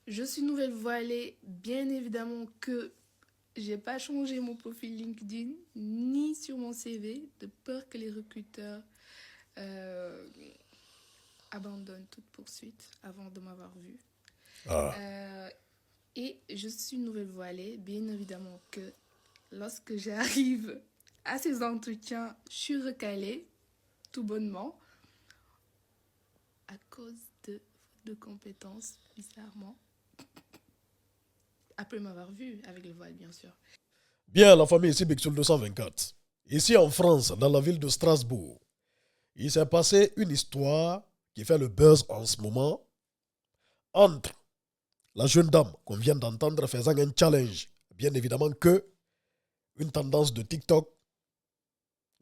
Je suis nouvelle voilée, bien évidemment que j'ai pas changé mon profil LinkedIn ni sur mon CV de peur que les recruteurs euh, abandonnent toute poursuite avant de m'avoir vu. Ah. Euh, et je suis nouvelle voilée, bien évidemment que lorsque j'arrive à ces entretiens, je suis recalée tout bonnement à cause de compétences, bizarrement, après m'avoir vue avec le voile, bien sûr. Bien, la famille, ici Bixul 224. Ici en France, dans la ville de Strasbourg, il s'est passé une histoire qui fait le buzz en ce moment entre la jeune dame qu'on vient d'entendre faisant un challenge. Bien évidemment que une tendance de TikTok.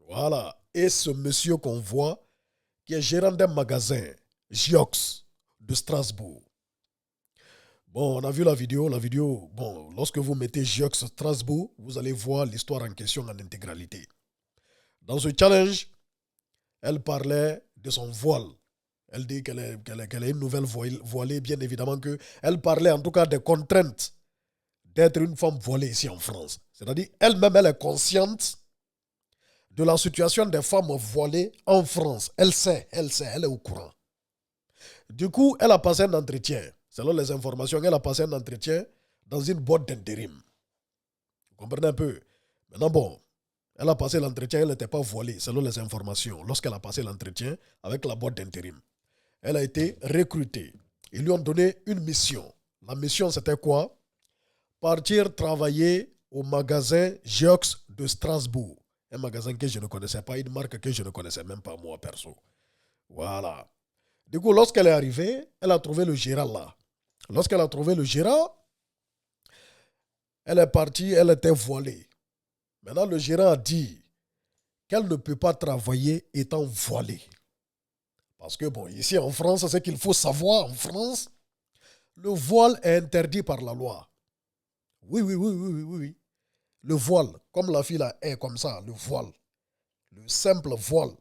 Voilà. Et ce monsieur qu'on voit, qui est gérant d'un magasin, Giox, de Strasbourg. Bon, on a vu la vidéo. La vidéo, bon, lorsque vous mettez Giox Strasbourg, vous allez voir l'histoire en question en intégralité. Dans ce challenge, elle parlait de son voile. Elle dit qu'elle est une nouvelle voilée, bien évidemment que elle parlait en tout cas des contraintes d'être une femme voilée ici en France. C'est-à-dire, elle-même, elle est consciente de la situation des femmes voilées en France. Elle sait, elle est au courant. Du coup, elle a passé un entretien. Selon les informations, elle a passé un entretien dans une boîte d'intérim. Vous comprenez un peu? Maintenant, bon, elle a passé l'entretien, elle n'était pas voilée, selon les informations, lorsqu'elle a passé l'entretien avec la boîte d'intérim. Elle a été recrutée. Ils lui ont donné une mission. La mission, c'était quoi? Partir travailler au magasin Geox de Strasbourg. Un magasin que je ne connaissais pas, une marque que je ne connaissais même pas moi, perso. Voilà. Du coup, lorsqu'elle est arrivée, elle a trouvé le gérant là. Lorsqu'elle a trouvé le gérant, elle est partie, elle était voilée. Maintenant, le gérant a dit qu'elle ne peut pas travailler étant voilée. Parce que, bon, ici en France, c'est qu'il faut savoir, en France, le voile est interdit par la loi. Oui, oui, oui, oui, oui, oui. Le voile, comme la fille là est comme ça, le voile, le simple voile.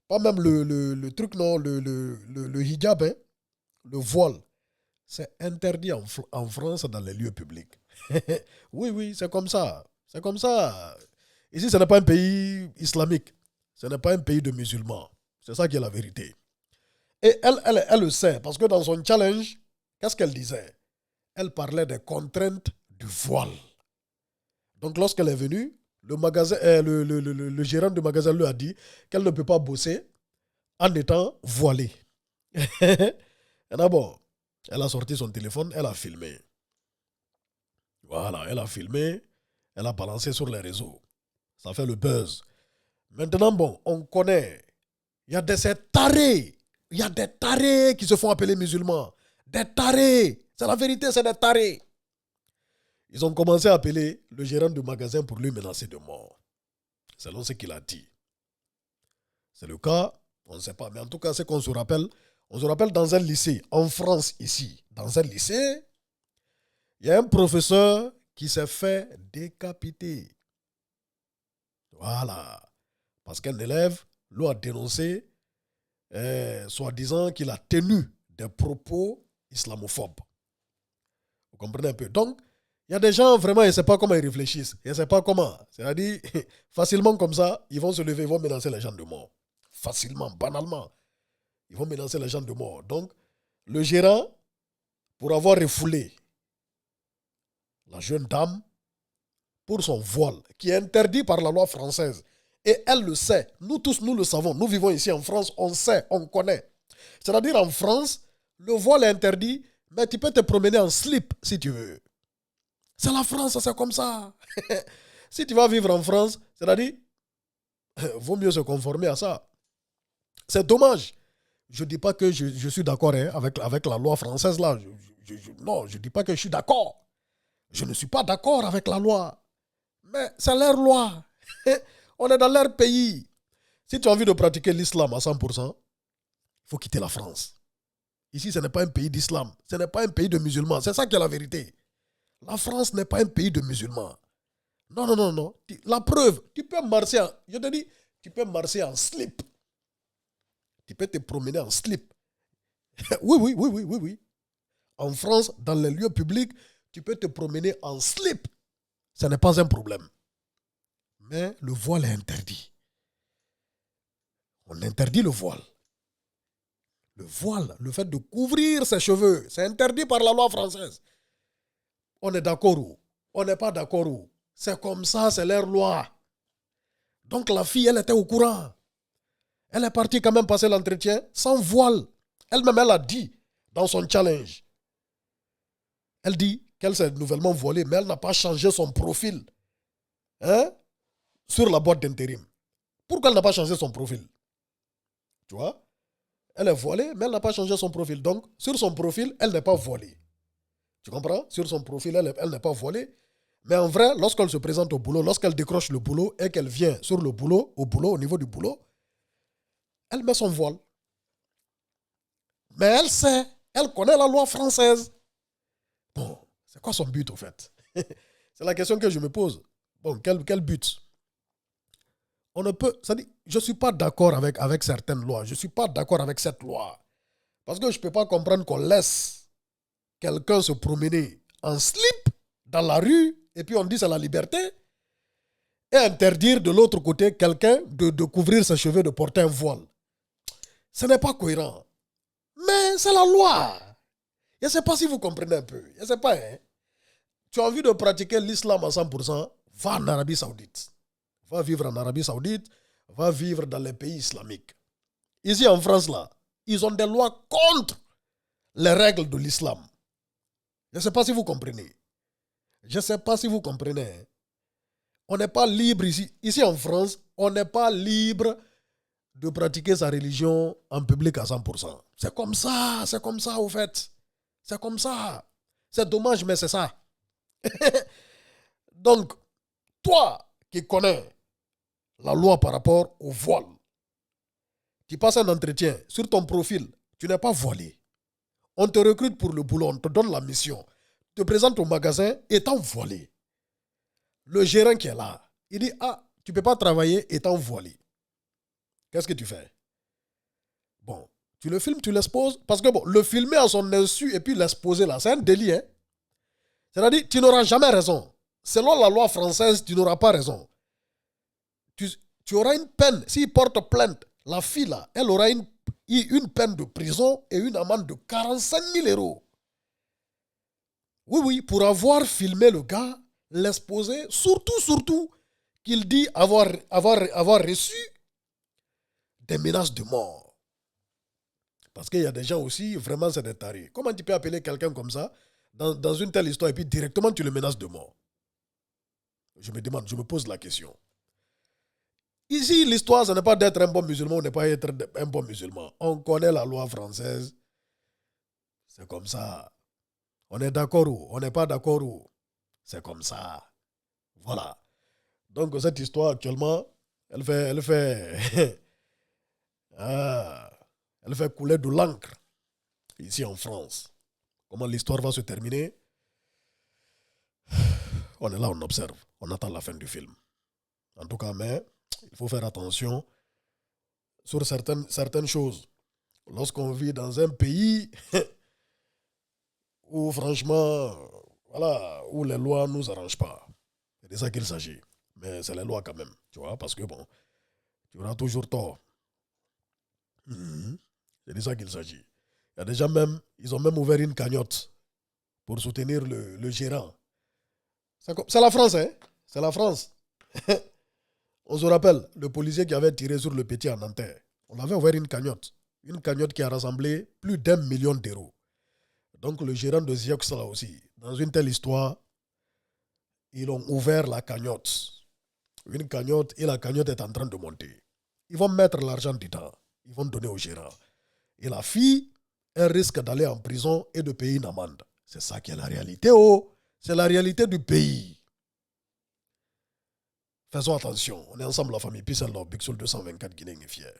Pas même le truc, non, le hijab, hein, le voile. C'est interdit en France dans les lieux publics. Oui, oui, c'est comme ça. C'est comme ça. Ici, ce n'est pas un pays islamique. Ce n'est pas un pays de musulmans. C'est ça qui est la vérité. Et elle le sait, parce que dans son challenge, qu'est-ce qu'elle disait? Elle parlait des contraintes du voile. Donc, lorsqu'elle est venue, le, magasin, le gérant du magasin lui a dit qu'elle ne peut pas bosser en étant voilée. Et d'abord, elle a sorti son téléphone, elle a filmé. Voilà, elle a filmé, elle a balancé sur les réseaux. Ça fait le buzz. Maintenant, bon, on connaît. Il y a ces tarés. Il y a des tarés qui se font appeler musulmans. Des tarés. C'est la vérité, c'est des tarés. Ils ont commencé à appeler le gérant du magasin pour lui menacer de mort. Selon ce qu'il a dit. C'est le cas, on ne sait pas. Mais en tout cas, c'est qu'on se rappelle. On se rappelle dans un lycée, en France ici, dans un lycée, il y a un professeur qui s'est fait décapiter. Voilà. Parce qu'un élève lui a dénoncé, soi-disant qu'il a tenu des propos islamophobes. Vous comprenez un peu? Donc, il y a des gens, vraiment, ils ne savent pas comment ils réfléchissent. Ils ne savent pas comment. C'est-à-dire, facilement comme ça, ils vont se lever, ils vont menacer les gens de mort. Facilement, banalement. Ils vont menacer les gens de mort. Donc, le gérant, pour avoir refoulé la jeune dame pour son voile, qui est interdit par la loi française, et elle le sait, nous tous, nous le savons, nous vivons ici en France, on sait, on connaît. C'est-à-dire en France, le voile est interdit, mais tu peux te promener en slip si tu veux. C'est la France, c'est comme ça. Si tu vas vivre en France, c'est-à-dire, vaut mieux se conformer à ça. C'est dommage. Je ne dis pas que je suis d'accord hein, avec la loi française là. Non, je ne dis pas que je suis d'accord. Je ne suis pas d'accord avec la loi. Mais c'est leur loi. On est dans leur pays. Si tu as envie de pratiquer l'islam à 100%, il faut quitter la France. Ici, ce n'est pas un pays d'islam. Ce n'est pas un pays de musulmans. C'est ça qui est la vérité. La France n'est pas un pays de musulmans. Non, non, non, non. La preuve, tu peux marcher, je te dis, tu peux marcher en slip. Tu peux te promener en slip. Oui, oui, oui, oui, oui, oui. En France, dans les lieux publics, tu peux te promener en slip. Ce n'est pas un problème. Mais le voile est interdit. On interdit le voile. Le voile, le fait de couvrir ses cheveux, c'est interdit par la loi française. On est d'accord ou on n'est pas d'accord ou c'est comme ça, c'est leur loi. Donc la fille, elle était au courant. Elle est partie quand même passer l'entretien sans voile. Elle-même, elle a dit dans son challenge. Elle dit qu'elle s'est nouvellement voilée, mais elle n'a pas changé son profil sur la boîte d'intérim. Pourquoi elle n'a pas changé son profil? Tu vois? Elle est voilée, mais elle n'a pas changé son profil. Donc, sur son profil, elle n'est pas voilée. Tu comprends? Sur son profil, elle n'est pas voilée. Mais en vrai, lorsqu'elle se présente au boulot, lorsqu'elle décroche le boulot et qu'elle vient sur le boulot, au niveau du boulot, elle met son voile. Mais elle sait, elle connaît la loi française. Bon, c'est quoi son but au fait? C'est la question que je me pose. Bon, quel but? On ne peut, c'est-à-dire, je ne suis pas d'accord avec certaines lois. Je ne suis pas d'accord avec cette loi. Parce que je ne peux pas comprendre qu'on laisse quelqu'un se promener en slip dans la rue et puis on dit c'est la liberté et interdire de l'autre côté quelqu'un de couvrir ses cheveux, de porter un voile. Ce n'est pas cohérent. Mais c'est la loi. Je ne sais pas si vous comprenez un peu. Je ne sais pas. Tu as envie de pratiquer l'islam à 100%, va en Arabie Saoudite. Va vivre en Arabie Saoudite, va vivre dans les pays islamiques. Ici en France, là, ils ont des lois contre les règles de l'islam. Je ne sais pas si vous comprenez. Je ne sais pas si vous comprenez. On n'est pas libre ici. Ici en France, on n'est pas libre de pratiquer sa religion en public à 100%. C'est comme ça au fait. C'est comme ça. C'est dommage, mais c'est ça. Donc, toi qui connais la loi par rapport au voile, tu passes un entretien sur ton profil, tu n'es pas voilé. On te recrute pour le boulot, on te donne la mission, te présente au magasin étant voilé. Le gérant qui est là, il dit, ah, tu ne peux pas travailler étant voilé. Qu'est-ce que tu fais? Bon, tu le filmes, tu l'exposes, parce que bon, le filmer à son insu et puis l'exposer là, c'est un délit. C'est-à-dire, tu n'auras jamais raison. Selon la loi française, tu n'auras pas raison. Tu auras une peine. S'il porte plainte, la fille là, elle aura une peine de prison et une amende de 45 000 euros. Oui, pour avoir filmé le gars, l'exposer, surtout, qu'il dit avoir reçu des menaces de mort. Parce qu'il y a des gens aussi, vraiment, c'est des tarés. Comment tu peux appeler quelqu'un comme ça dans une telle histoire et puis directement tu le menaces de mort? Je me demande, je me pose la question. Ici, l'histoire, ce n'est pas d'être un bon musulman ou ne pas être un bon musulman. On connaît la loi française. C'est comme ça. On est d'accord ou on n'est pas d'accord ou c'est comme ça. Voilà. Donc, cette histoire, actuellement, elle fait couler de l'encre ici en France. Comment l'histoire va se terminer? On est là, on observe. On attend la fin du film. En tout cas, mais il faut faire attention sur certaines choses. Lorsqu'on vit dans un pays où, franchement, voilà, où les lois ne nous arrangent pas. C'est de ça qu'il s'agit. Mais c'est les lois quand même, tu vois, parce que bon, tu auras toujours tort. C'est de ça qu'il s'agit. Il y a des gens même, ils ont même ouvert une cagnotte pour soutenir le gérant. C'est la France, hein? C'est la France. On se rappelle, le policier qui avait tiré sur le petit en Nanterre. On avait ouvert une cagnotte. Une cagnotte qui a rassemblé plus d'1 million d'euros. Donc le gérant de Ziox là aussi, dans une telle histoire, ils ont ouvert la cagnotte. Une cagnotte et la cagnotte est en train de monter. Ils vont mettre l'argent dedans. Ils vont donner au gérant. Et la fille, elle risque d'aller en prison et de payer une amende. C'est ça qui est la réalité. Oh, c'est la réalité du pays. Faisons attention. On est ensemble, la famille. Peace and love. Big Soul 224, Guinée est fier.